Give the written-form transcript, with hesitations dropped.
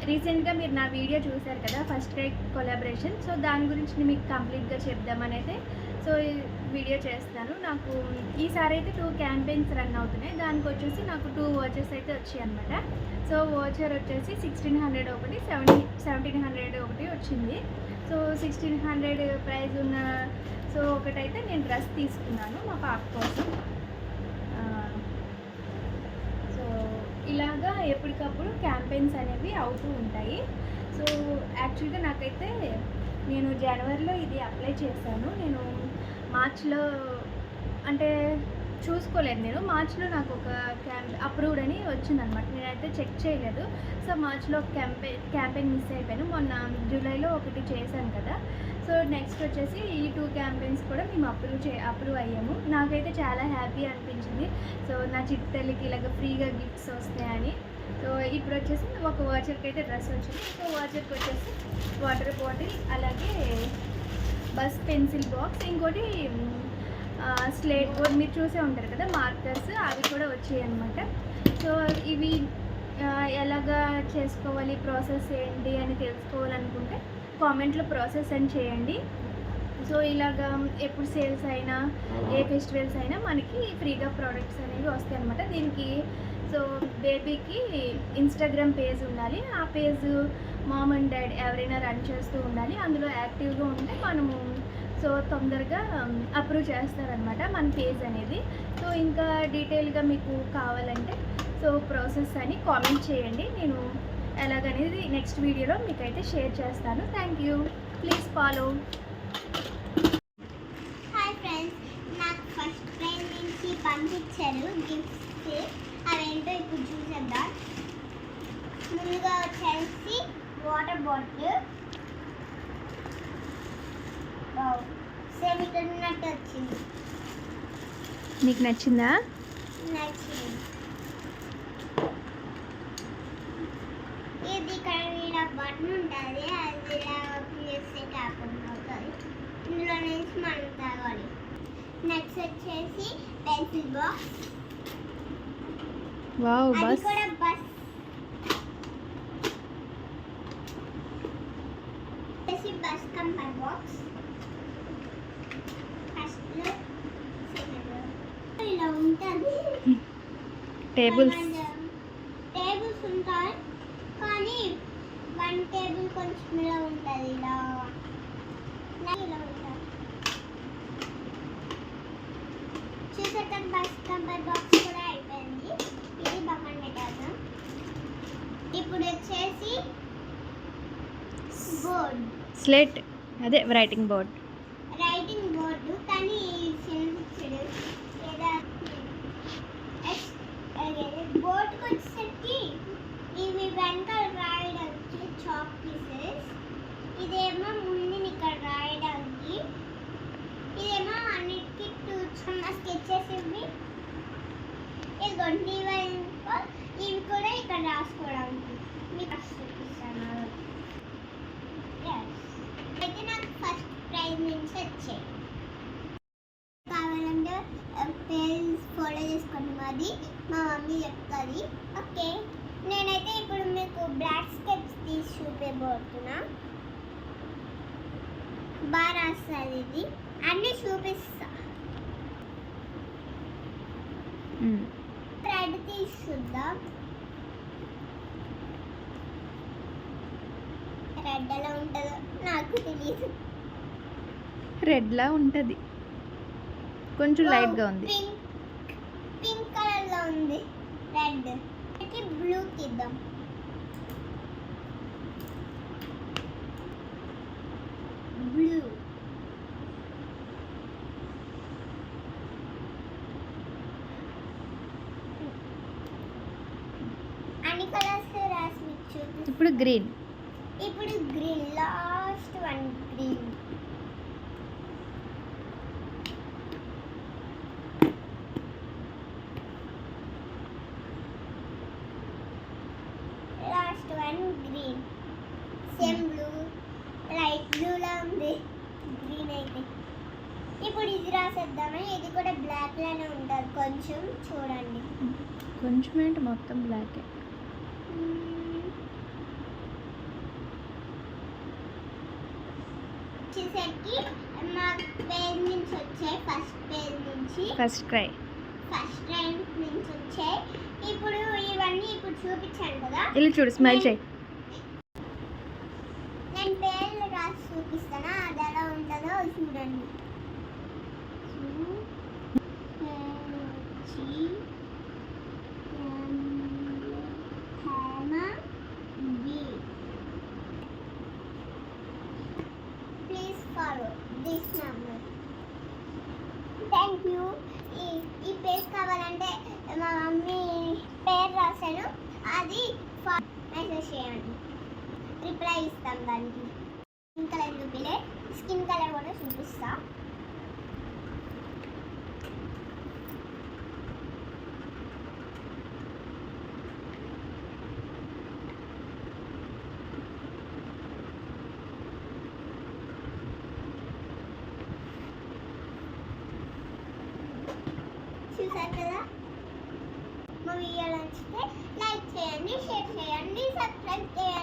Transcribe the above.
రీసెంట్గా మీరు నా వీడియో చూశారు కదా, ఫస్ట్ క్రై కొలాబరేషన్. సో దాని గురించి మీకు కంప్లీట్గా చెప్దామని అయితే సో వీడియో చేస్తాను. నాకు ఈసారి అయితే 2 క్యాంపెయిన్స్ రన్ అవుతున్నాయి. దానికి వచ్చేసి నాకు 2 వాచెస్ అయితే వచ్చాయి అనమాట. సో వాచర్ వచ్చేసి 1600 ఒకటి, 1700 ఒకటి వచ్చింది. సో 1600 ప్రైస్ ఉన్న సో ఒకటైతే నేను డ్రెస్ తీసుకున్నాను మా పాప కోసం. సో ఇలాగా ఎప్పటికప్పుడు క్యాంపెయిన్స్ అనేవి అవుతూ ఉంటాయి. సో యాక్చువల్గా నాకైతే నేను జనవరిలో ఇది అప్లై చేశాను. నేను మార్చ్లో అంటే చూసుకోలేదు. నేను మార్చ్లో నాకు ఒక అప్రూవ్డ్ అని వచ్చిందనమాట. నేనైతే చెక్ చేయలేదు. సో మార్చ్లో క్యాంపెయిన్ మిస్ అయిపోయాను. మొన్న జూలైలో ఒకటి చేశాను కదా. సో నెక్స్ట్ వచ్చేసి ఈ 2 క్యాంపెయిన్స్ కూడా మేము అప్రూవ్ అయ్యాము. నాకైతే చాలా హ్యాపీ అనిపించింది. సో నా చిట్టి తల్లికి ఇలాగ ఫ్రీగా గిఫ్ట్స్ వస్తాయని. సో ఇప్పుడు వచ్చేసి ఒక వాచర్కి అయితే డ్రెస్ వచ్చింది. సో వాచర్కి వచ్చేసి వాటర్ బాటిల్, అలాగే బస్ పెన్సిల్ బాక్స్, ఇంకోటి స్లేట్ బోర్డ్ మీరు చూసే ఉంటారు కదా, మార్కర్స్, అవి కూడా వచ్చాయి అన్నమాట. సో ఇవి ఎలాగా చేసుకోవాలి, ప్రాసెస్ ఏంటి అని తెలుసుకోవాలనుకుంటే కామెంట్లో ప్రాసెస్ అని చేయండి. సో ఇలాగా ఎప్పుడు సేల్స్ అయినా ఏ ఫెస్టివల్స్ అయినా మనకి ఫ్రీగా ప్రోడక్ట్స్ అనేవి వస్తాయి అన్నమాట. దీనికి సో బేబీకి ఇన్స్టాగ్రామ్ పేజ్ ఉండాలి. ఆ పేజ్ మామ్ అండ్ డాడ్ ఎవరైనా రన్ చేస్తూ ఉండాలి. అందులో యాక్టివ్గా ఉంటే మనము సో తొందరగా అప్రూవ్ చేస్తారనమాట మన పేజ్ అనేది. సో ఇంకా డీటెయిల్గా మీకు కావాలంటే సో ప్రాసెస్ అని కామెంట్ చేయండి. నేను ఎలాగనేది నెక్స్ట్ వీడియోలో మీకైతే షేర్ చేస్తాను. Thank you. Please follow. Hi friends, నాకు ఫస్ట్ ప్రైజ్ నుంచి పంపించారు గిఫ్ట్స్. అవేంటో ఇప్పుడు చూసేద్దాం. ముందుగా వచ్చేసి వాటర్ బాటిల్. సేమ్ ఇక్కడ ఉన్నట్టు వచ్చింది. నీకు నచ్చిందా? నచ్చింది. ఇది ఇక్కడ ఇలా బటన్ ఉంటుంది, అది ఇలా ఓపెన్ చేస్తే కాకుండా అవుతుంది. ఇందులో నుంచి మనం తాగాలి. నెక్స్ట్ వచ్చేసి పెన్సిల్ బాక్స్. వావ్, అది బస్ కూడా బస్. వచ్చేసి బస్ కంపర్ బాక్స్. ఫస్ట్లో ఇలా ఉంటుంది. టేబుల్స్ ఉంటాయి, కానీ 1 టేబుల్ కొంచెం ఇలా ఉంటుంది. ఇలా ఉంటుంది. చూసేట బస్ కంపర్ బాక్స్ కూడా అయిపోయింది. ఇది పక్కన పెట్టేద్దాం. ఇప్పుడు వచ్చేసి బోర్డ్, స్లేట్, అదే రైటింగ్ బోర్డ్. కానీ బోర్డుకి వచ్చేసరికి ఇవి వెనక రాయడానికి చాక్ పీసెస్, ఇదేమో ముందు ఇక్కడ రాయడానికి, ఇదేమో అన్నిటికీ 2 చిన్న స్కెచెస్. ఇదిగోండి, ఇవి కూడా ఇక్కడ రాసుకోవడానికి. మీకు చూపిస్తాను. అయితే నాకు ఫస్ట్ ప్రైజ్ నుంచి వచ్చాయి. కావాలంటే పేజ్ ఫాలో చేసుకోండి, మాది మా మమ్మీ చెప్తుంది. ఓకే, నేనైతే ఇప్పుడు మీకు బ్లాక్ స్కెచ్ తీసి చూపించబోతున్నా. బాగా రాస్తుంది ఇది, అన్నీ చూపిస్తా. థ్రెడ్ తీసి చూద్దాం. రెడ్ ఎలా ఉంటుందో నాకు తెలియదు. రెడ్లా ఉంటుంది, కొంచెం లైట్గా ఉంది. పింక్ కలర్లో ఉంది రెడ్. బ్లూ తీద్దాం. బ్లూ. అన్ని కలర్స్ రాసి ఇప్పుడు green. Last one green. Same blue, light బ్లూలా ఉంది గ్రీన్ అయితే. ఇప్పుడు ఇది రాసేద్దామా? ఇది కూడా బ్లాక్ లానే ఉంటుంది కొంచెం, చూడండి. కొంచెం ఏంటి, మొత్తం బ్లాకే. వచ్చేసరికి మా పేజ్ నుంచి వచ్చాయి, ఫస్ట్ పేజ్ నుంచి ఫస్ట్ క్రై. ఫస్ట్ టైం నుంచి వచ్చాయి. ఇప్పుడు ఇవన్నీ ఇప్పుడు చూపించాను కదా, ఇలా చూడు, స్మైల్ చేయి. నేను పేర్లు రాసి చూపిస్తాను, అది ఎలా ఉంటుందో చూడండి. Please follow this number. Thank you. ఈ పేజ్ కావాలంటే మా మమ్మీ పేరు రాశాను, అది మెసేజ్ చేయండి, రిప్లై ఇస్తాం దానికి. స్కిన్ కలర్ చూపిలే, స్కిన్ కలర్ కూడా చూపిస్తా. చూసారు కదా, మా వీడియో నచ్చితే లైక్ చేయండి, షేర్ చేయండి, సబ్స్క్రైబ్ చేయండి.